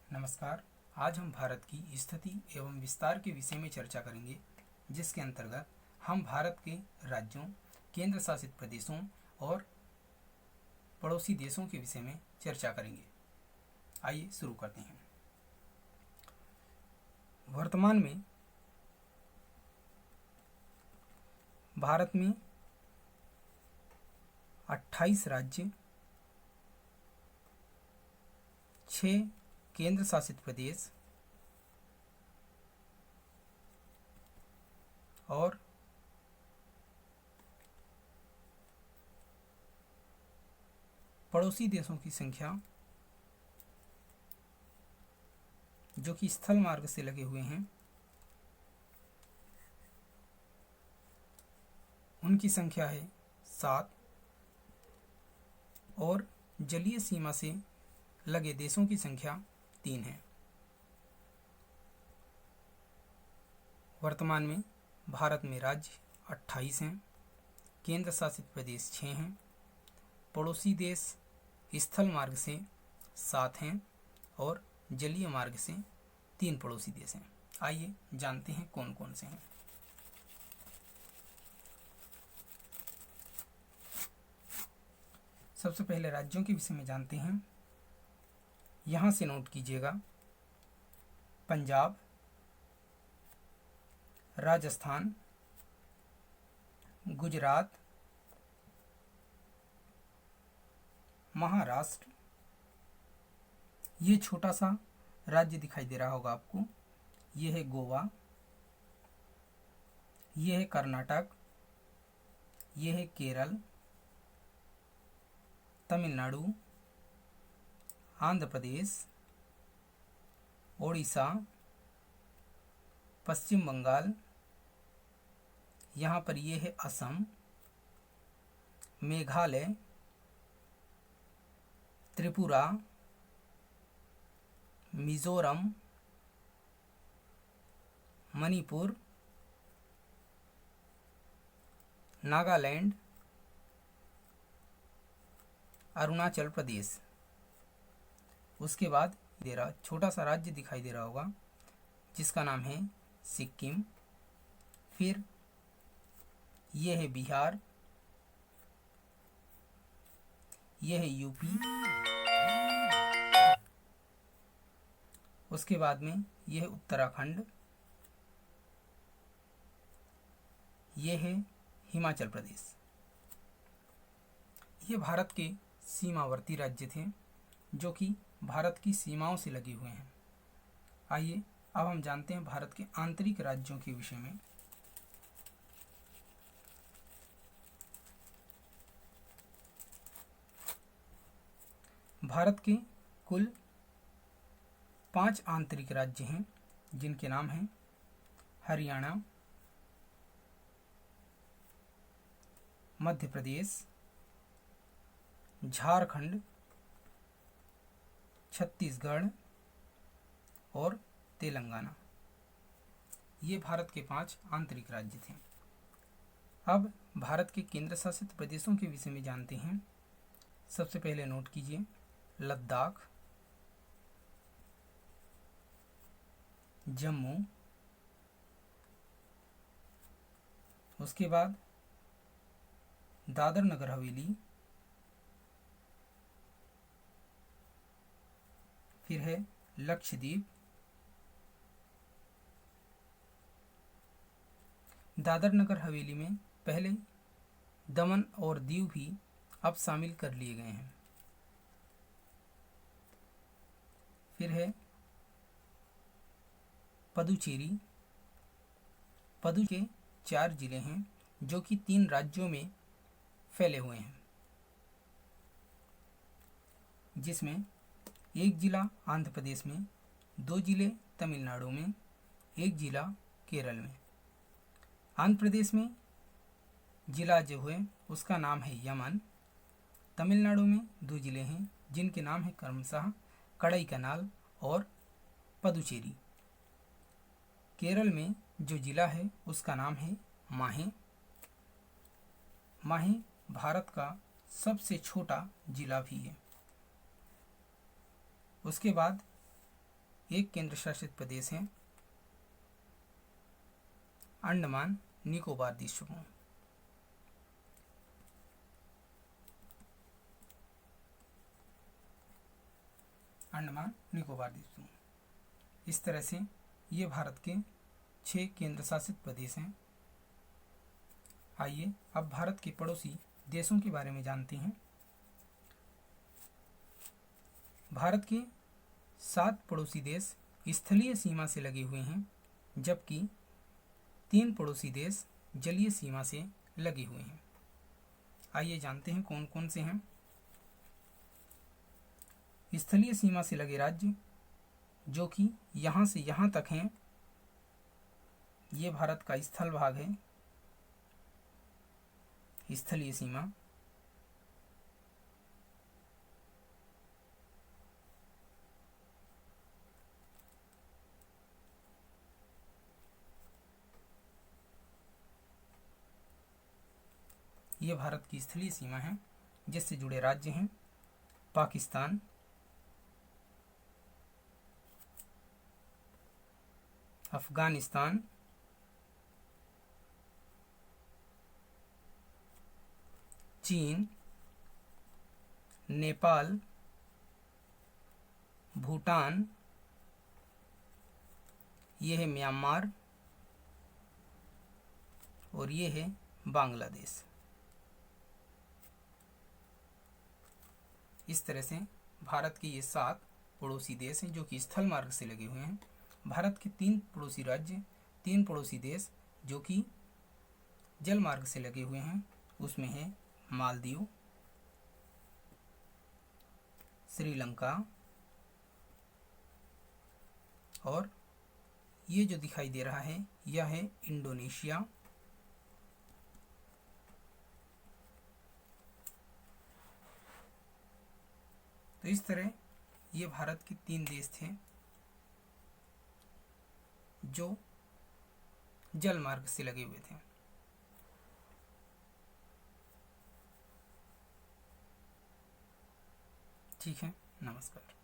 नमस्कार। आज हम भारत की स्थिति एवं विस्तार के विषय में चर्चा करेंगे, जिसके अंतर्गत हम भारत के राज्यों, केंद्र शासित प्रदेशों और पड़ोसी देशों के विषय में चर्चा करेंगे। आइए शुरू करते हैं। वर्तमान में भारत में 28 राज्य, 6 केंद्र शासित प्रदेश और पड़ोसी देशों की संख्या जो कि स्थल मार्ग से लगे हुए हैं, उनकी संख्या है 7 और जलीय सीमा से लगे देशों की संख्या 3 है। वर्तमान में भारत में राज्य 28 हैं, केंद्र शासित प्रदेश 6 हैं, पड़ोसी देश स्थल मार्ग से 7 हैं और जलीय मार्ग से 3 पड़ोसी देश हैं। आइए जानते हैं कौन कौन से हैं। सबसे पहले राज्यों के विषय में जानते हैं। यहाँ से नोट कीजिएगा: पंजाब, राजस्थान, गुजरात, महाराष्ट्र, ये छोटा सा राज्य दिखाई दे रहा होगा आपको, ये है गोवा, ये है कर्नाटक, ये है केरल, तमिलनाडु, आंध्र प्रदेश, ओडिशा, पश्चिम बंगाल, यहाँ पर ये है असम, मेघालय, त्रिपुरा, मिजोरम, मणिपुर, नागालैंड, अरुणाचल प्रदेश। उसके बाद छोटा सा राज्य दिखाई दे रहा होगा जिसका नाम है सिक्किम। फिर ये है बिहार, ये है यूपी, उसके बाद में ये है उत्तराखंड, ये है हिमाचल प्रदेश। ये भारत के सीमावर्ती राज्य थे जो कि भारत की सीमाओं से लगे हुए हैं। आइए अब हम जानते हैं भारत के आंतरिक राज्यों के विषय में। भारत के कुल 5 आंतरिक राज्य हैं, जिनके नाम हैं हरियाणा, मध्य प्रदेश, झारखंड, छत्तीसगढ़ और तेलंगाना। ये भारत के 5 आंतरिक राज्य थे। अब भारत के केंद्र शासित प्रदेशों के विषय में जानते हैं। सबसे पहले नोट कीजिए लद्दाख, जम्मू, उसके बाद दादर नगर हवेली, फिर है लक्षद्वीप, दादर नगर हवेली में पहले दमन और दीव भी अब शामिल कर लिए गए हैं। फिर है पदुचेरी। पदु के 4 जिले हैं जो कि 3 राज्यों में फैले हुए हैं, जिसमें 1 जिला आंध्र प्रदेश में, 2 जिले तमिलनाडु में, 1 जिला केरल में। आंध्र प्रदेश में जिला जो है उसका नाम है यमन। तमिलनाडु में 2 जिले हैं जिनके नाम है क्रमशः कड़ईकनाल और पदुचेरी। केरल में जो जिला है उसका नाम है माहे। माहे भारत का सबसे छोटा जिला भी है। उसके बाद एक केंद्र शासित प्रदेश है अंडमान निकोबार द्वीप समूह। अंडमान निकोबार द्वीप समूह। इस तरह से ये भारत के 6 केंद्र शासित प्रदेश हैं। आइए अब भारत के पड़ोसी देशों के बारे में जानते हैं। भारत के 7 पड़ोसी देश स्थलीय सीमा से लगे हुए हैं, जबकि 3 पड़ोसी देश जलीय सीमा से लगे हुए हैं। आइए जानते हैं कौन कौन से हैं। स्थलीय सीमा से लगे राज्य जो कि यहाँ से यहाँ तक हैं, ये भारत का स्थल भाग है। स्थलीय सीमा ये भारत की स्थलीय सीमा है, जिससे जुड़े राज्य हैं पाकिस्तान, अफगानिस्तान, चीन, नेपाल, भूटान, ये है म्यांमार और ये है बांग्लादेश। इस तरह से भारत के ये 7 पड़ोसी देश हैं जो कि स्थल मार्ग से लगे हुए हैं। भारत के 3 पड़ोसी राज्य, 3 पड़ोसी देश जो कि जल मार्ग से लगे हुए हैं, उसमें है मालदीव, श्रीलंका और ये जो दिखाई दे रहा है यह है इंडोनेशिया। तो इस तरह ये भारत के 3 देश थे जो जल मार्ग से लगे हुए थे। ठीक है, नमस्कार।